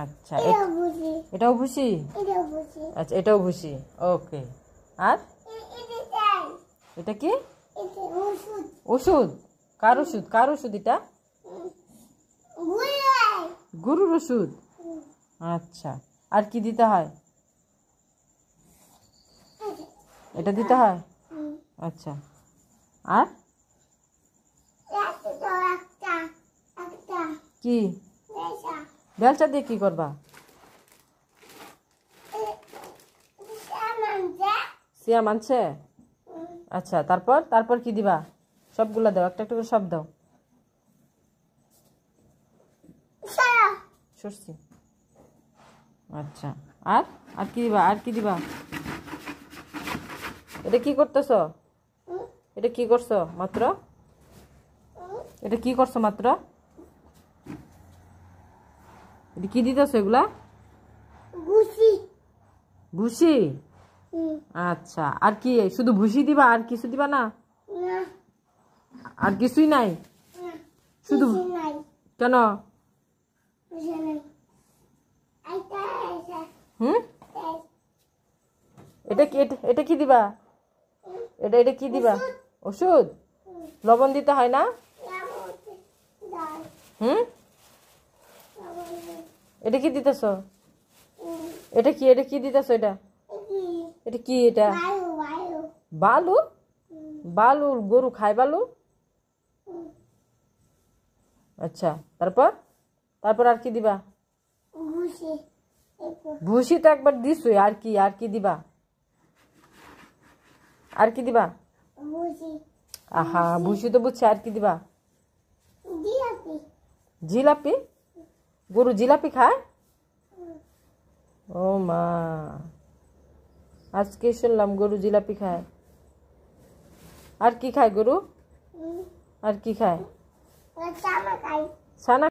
আচ্ছা, এটাও ভুসি। আচ্ছা, এটাও ভুসি। ওকে, আর এটা কি? ওষুধ। কার ওষুধ? কার ওষুধ এটা? গরুর ওষুধ। আচ্ছা, আর কি দিতে হয়? এটা দিতে হয়। আচ্ছা, আর কি? বেলচা দিয়ে কি করবা? সিয়াম আনছে। আচ্ছা, তারপর তারপর কি দিবা? সবগুলা দাও, একটা একটা করে সব দাও। সরছি। আচ্ছা, আর আর কি দিবা? আর কি দিবা? এটা কি করতেছ? এটা কি করছো মাত্র? এটা কি করছো মাত্র? এটা কি দিতেছো এগুলা? ভুসি। আচ্ছা, আর কি শুধু ভুসি দিবা? আর কিছু দিবা না? আর কিছুই নাই? শুধু কেন? হুম, এটা কি? এটা কি দিবা? এটা এটা কি দিবা? ওষুধ। লবণ দিতে হয় না? হুম, এটা কি দিতেছ? এটা কি? এটা কি দিতেছ? এটা এটা কি? এটা বালু। বালু? গরু খায় বালু? আচ্ছা, তারপর তারপর আর কি দিবা? ভুসি তো একবার দিছই, আর কি? আর কি দিবা? আর কি দিবা? আহা, ভুসি তো বুঝছি, আর কি দিবা? জিলাপি। গরু জিলাপি খায়? ও মা, আজকে শুনলাম গরু জিলাপি খায়। আর কি খায় গরু? আর কি খায়? ছানা।